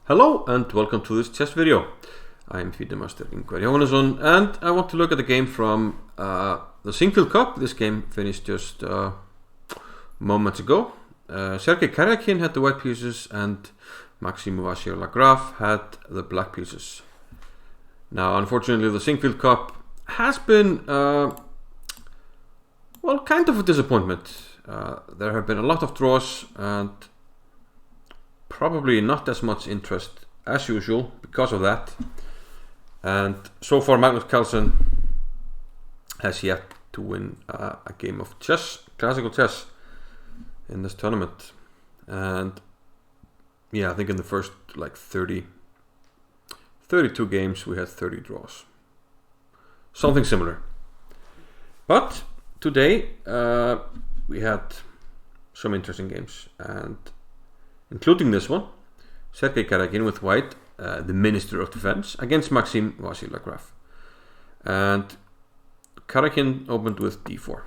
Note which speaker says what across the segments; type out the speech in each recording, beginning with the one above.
Speaker 1: Hello and welcome to this chess video. I am Fidemaster Ingvar Jóhannesson and I want to look at the game from the Sinquefield Cup. This game finished just moments ago. Sergey Karjakin had the white pieces and Maxime Vachier-Lagrave had the black pieces. Now unfortunately the Sinquefield Cup has been kind of a disappointment. There have been a lot of draws and probably not as much interest as usual because of that. And so far Magnus Carlsen has yet to win a game of chess, classical chess, in this tournament. And yeah, I think in the first 32 games we had 30 draws. Something similar. But today we had some interesting games, and including this one, Sergey Karjakin with white, the Minister of Defense, against Maxime Vachier-Lagrave. And Karjakin opened with d4.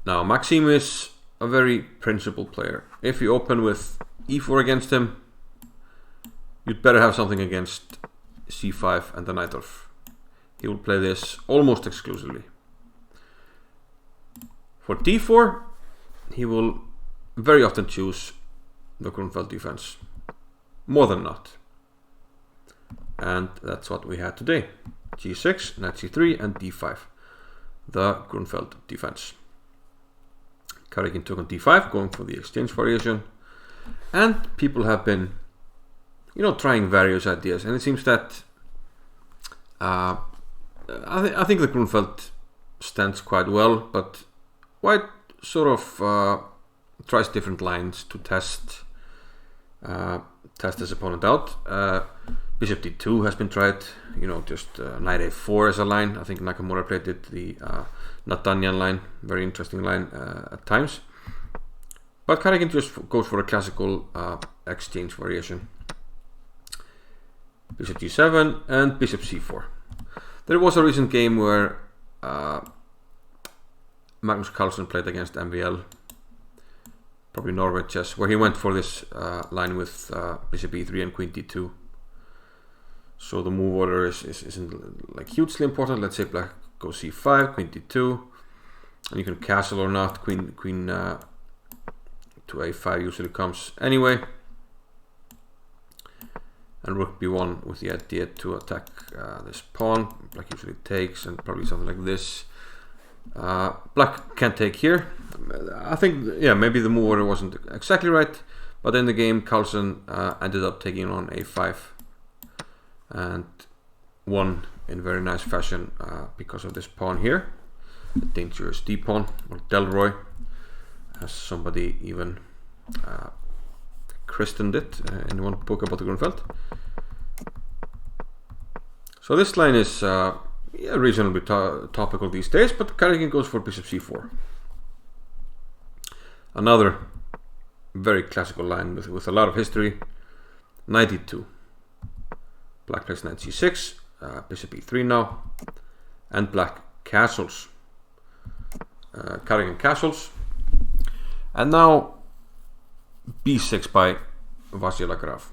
Speaker 1: Now Maxime is a very principled player. If you open with e4 against him, you'd better have something against c5 and the knight off. He will play this almost exclusively. For d4, he will very often choose the Grunfeld defense, more than not. And that's what we had today. g6, knight c3 and d5, the Grunfeld defense. Karjakin took on d5, going for the exchange variation. And people have been, trying various ideas. And it seems that I think the Grunfeld stands quite well, but white sort of tries different lines to test his opponent out. Bishop d2 has been tried, just knight a4 as a line. I think Nakamura played it, the Natanyan line, very interesting line at times. But Karjakin just goes for a classical exchange variation. Bishop g7 and bishop c4. There was a recent game where Magnus Carlsen played against MVL, probably Norway chess, where he went for this line with bishop e3 and queen d2. So the move order isn't hugely important. Let's say black goes c5, queen d2, and you can castle or not. Queen to a5 usually comes anyway, and rook b1 with the idea to attack this pawn. Black usually takes, and probably something like this. Black can't take here. I think, maybe the move order wasn't exactly right, but in the game Carlsen ended up taking on a5 and won in very nice fashion because of this pawn here, the dangerous d pawn, or Delroy, as somebody even christened it in one book about the Grunfeld. So this line is reasonably topical these days, but Karjakin goes for bishop c4. Another very classical line with a lot of history. Knight e2. Black plays knight c6, bishop e3 now, and black castles. Karjakin castles. And now b6 by Vachier-Lagrave.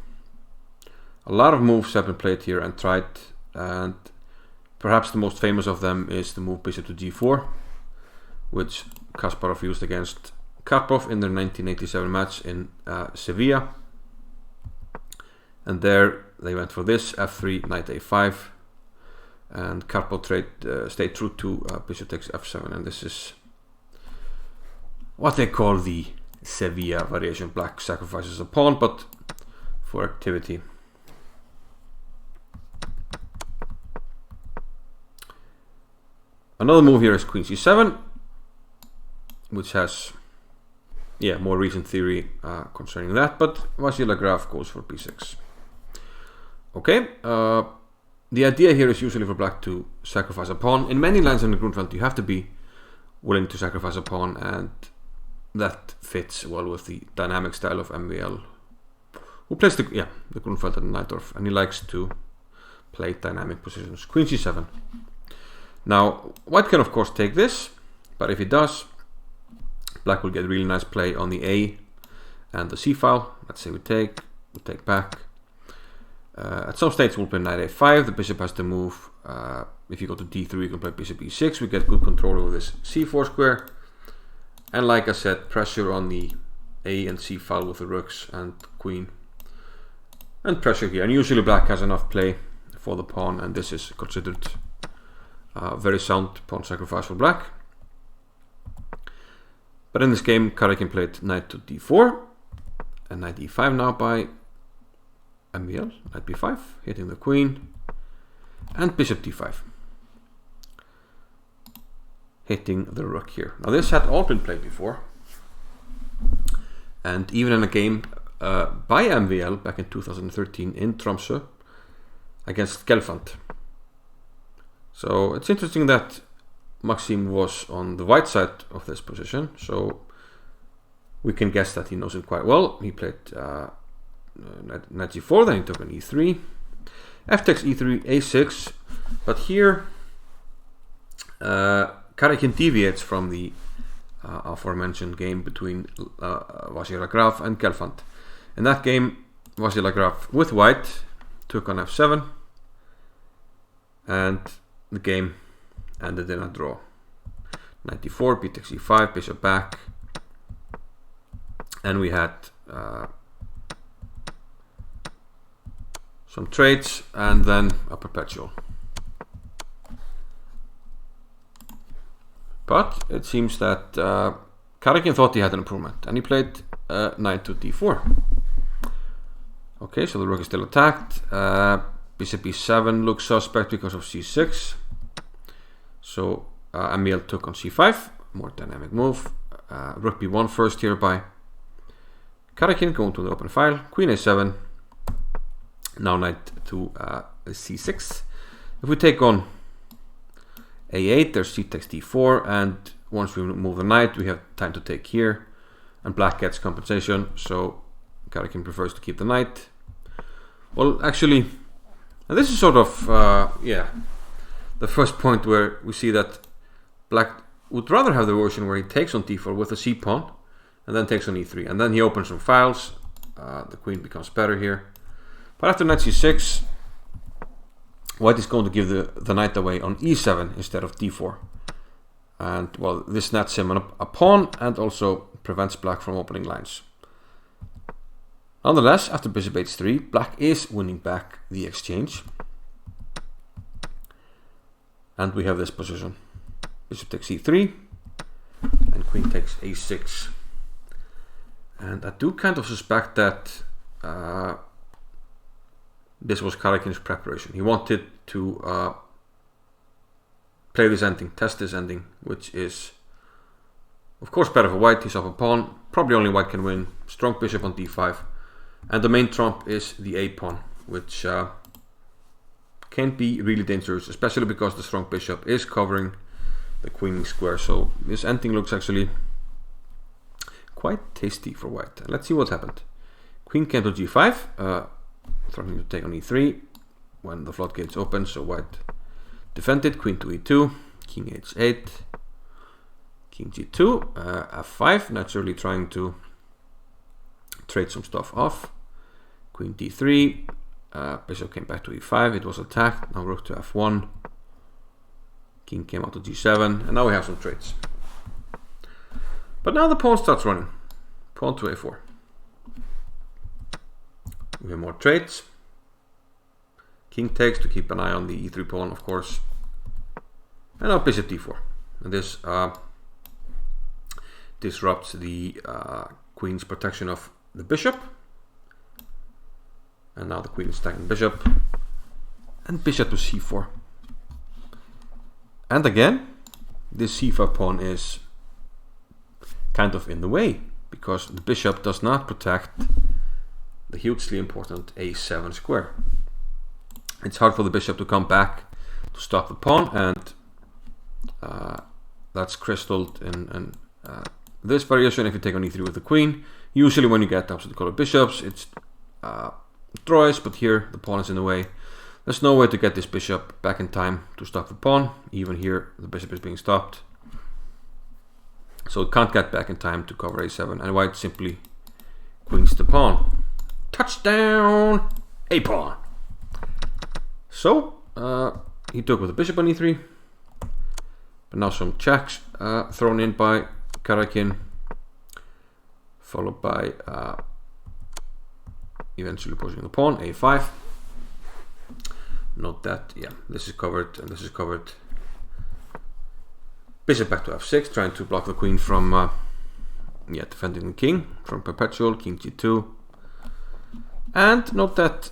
Speaker 1: A lot of moves have been played here and tried, and perhaps the most famous of them is the move bishop to g4, which Kasparov used against Karpov in their 1987 match in Sevilla. And there they went for this, f3, knight a5, and Karpov stayed true to bishop takes f7, and this is what they call the Sevilla variation. Black sacrifices a pawn, but for activity. Another move here is queen c7, which has more recent theory concerning that, but Vachier-Lagrave goes for b6. Okay, the idea here is usually for black to sacrifice a pawn. In many lines in the Grunfeld you have to be willing to sacrifice a pawn, and that fits well with the dynamic style of MVL, who plays the Grunfeld and the Najdorf, and he likes to play dynamic positions. Queen c7. Now, white can of course take this, but if he does, black will get really nice play on the A and the C file. Let's say we take, we'll take back. At some stage we'll play knight a5, the bishop has to move. If you go to d3 you can play bishop e6, we get good control over this c4 square. And like I said, pressure on the a and c file with the rooks and queen. And pressure here, and usually black has enough play for the pawn, and this is considered very sound pawn sacrifice for black. But in this game, Karjakin played knight to d4, and knight e5 now by MVL, knight b5, hitting the queen, and bishop d5, hitting the rook here. Now this had all been played before, and even in a game by MVL back in 2013 in Tromsø against Gelfand. So it's interesting that Maxime was on the white side of this position, so we can guess that he knows it quite well. He played knight g4, then he took an e3, f takes e3, a6, but here Karjakin deviates from the aforementioned game between Vachier-Lagrave and Gelfand. In that game, Vachier-Lagrave with white took on f7, and the game ended in a draw. Knight d4, b takes e5, bishop back, and we had some trades and then a perpetual. But it seems that Karjakin thought he had an improvement, and he played knight to d4. Okay, so the rook is still attacked. Bishop e7 looks suspect because of c6. So MVL took on c5, more dynamic move. Rook b1 first here by Karjakin, going to the open file. Queen a7. Now knight to c6. If we take on a8, there's c takes d4, and once we move the knight, we have time to take here, and black gets compensation, so Karjakin prefers to keep the knight. Well, actually, and this is sort of, the first point where we see that black would rather have the version where he takes on d4 with a c pawn, and then takes on e3, and then he opens some files. The queen becomes better here. But after knight c6, white is going to give the knight away on e7 instead of d4. And, well, this nets him a pawn and also prevents black from opening lines. Nonetheless, after bishop h3, black is winning back the exchange. And we have this position. Bishop takes e3, and queen takes a6. And I do kind of suspect that this was Karjakin's preparation. He wanted to play this ending, test this ending, which is of course better for white. He's off a pawn, probably only white can win. Strong bishop on d5, and the main trump is the a pawn, which can be really dangerous, especially because the strong bishop is covering the queen square. So this ending looks actually quite tasty for white. Let's see what happened. Queen came to g5, threatening to take on e3 when the floodgates open, so white defended. Queen to e2, king h8, king g2, f5, naturally trying to trade some stuff off. Queen d3, bishop came back to e5, it was attacked. Now rook to f1, king came out to g7, and now we have some trades. But now the pawn starts running. Pawn to a4. We have more trades. King takes to keep an eye on the e3 pawn, of course. And now bishop d4. And this disrupts the queen's protection of the bishop. And now the queen is attacking bishop. And bishop to c4. And again, this c5 pawn is kind of in the way, because the bishop does not protect the hugely important a7 square. It's hard for the bishop to come back to stop the pawn, and that's crystalled in this variation. If you take on e3 with the queen, usually when you get opposite color bishops, it's draws, but here the pawn is in the way. There's no way to get this bishop back in time to stop the pawn. Even here the bishop is being stopped, so it can't get back in time to cover a7, and white simply queens the pawn. Touchdown! A pawn. So, he took with the bishop on e3. But now some checks thrown in by Karjakin. Followed by eventually pushing the pawn, a5. Note that, yeah, this is covered and this is covered. Bishop back to f6, trying to block the queen from, defending the king from perpetual, king g2. And note that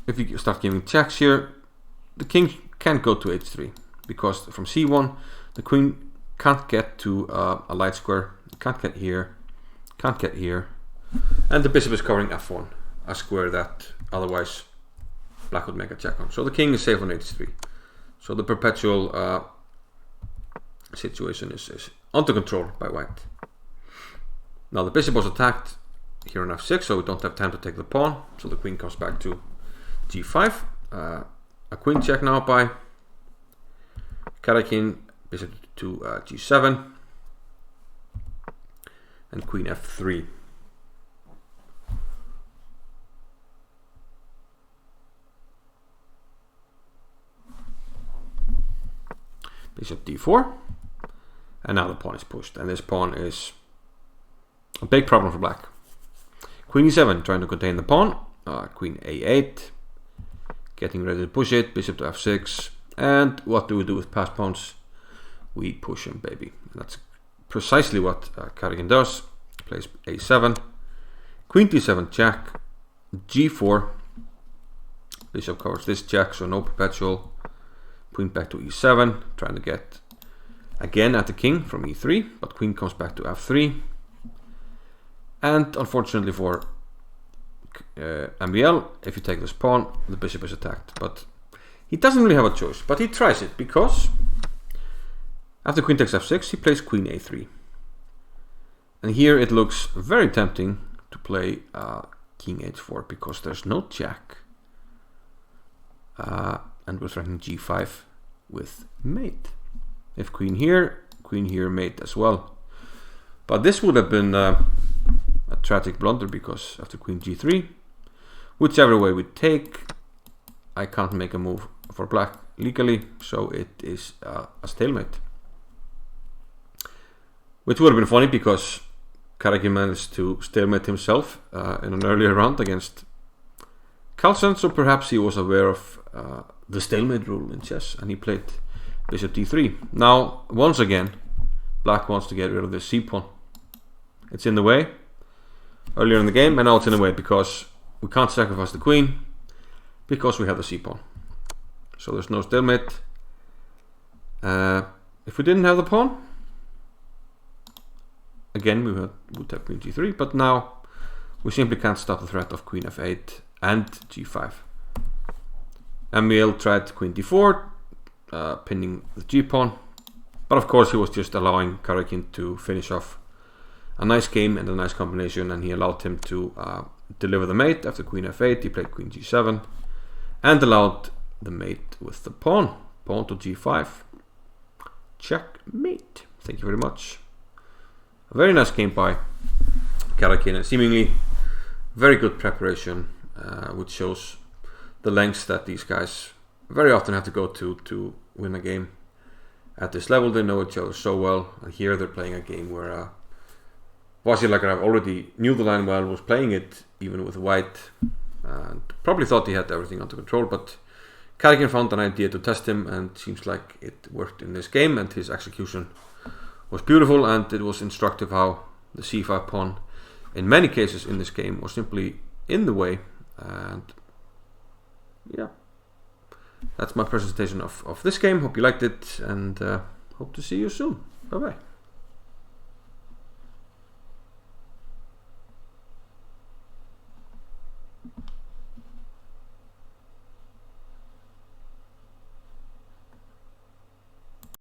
Speaker 1: if you start giving checks here, the king can't go to h3, because from c1, the queen can't get to a light square, can't get here, can't get here. And the bishop is covering f1, a square that otherwise black would make a check on. So the king is safe on h3. So the perpetual situation is under control by white. Now the bishop was attacked here on f6, so we don't have time to take the pawn. So the queen comes back to g5. A queen check now by Karjakin. Bishop to g7. And queen f3. Bishop d4, and now the pawn is pushed, and this pawn is a big problem for black. Queen e7, trying to contain the pawn. Queen a8, getting ready to push it. Bishop to f6, and what do we do with passed pawns? We push him, baby. And that's precisely what Karjakin does. Plays a7, queen d7 check, g4. Bishop covers this check, so no perpetual. Queen back to e7, trying to get again at the king from e3, but queen comes back to f3. And unfortunately for MVL, if you take this pawn, the bishop is attacked. But he doesn't really have a choice, but he tries it, because after queen takes f6, he plays queen a3. And here it looks very tempting to play king h4, because there's no check. And we're threatening g5 with mate. If queen here, mate as well. But this would have been a tragic blunder, because after queen g3, whichever way we take, I can't make a move for black legally, so it is a stalemate. Which would have been funny, because Karjakin managed to stalemate himself in an earlier round against Carlsen, so perhaps he was aware of the stalemate rule in chess, and he played bishop d3. Now, once again, black wants to get rid of this c-pawn. It's in the way earlier in the game, and now it's in the way because we can't sacrifice the queen, because we have the c-pawn. So there's no stalemate. If we didn't have the pawn, again we would have queen g3, but now we simply can't stop the threat of queen f8 and g5. MVL tried queen d4, pinning the g-pawn, but of course he was just allowing Karjakin to finish off a nice game and a nice combination, and he allowed him to deliver the mate after queen f8. He played queen g7 and allowed the mate with the pawn to g5. Checkmate. Thank you very much. A very nice game by Karjakin, and seemingly very good preparation, which shows the lengths that these guys very often have to go to win a game at this level. They know each other so well, and here they're playing a game where Vachier-Lagrave already knew the line well, was playing it even with white, and probably thought he had everything under control, but Karjakin found an idea to test him, and seems like it worked in this game, and his execution was beautiful, and it was instructive how the c5 pawn in many cases in this game was simply in the way. And yeah, that's my presentation of this game. Hope you liked it, and hope to see you soon. Bye bye.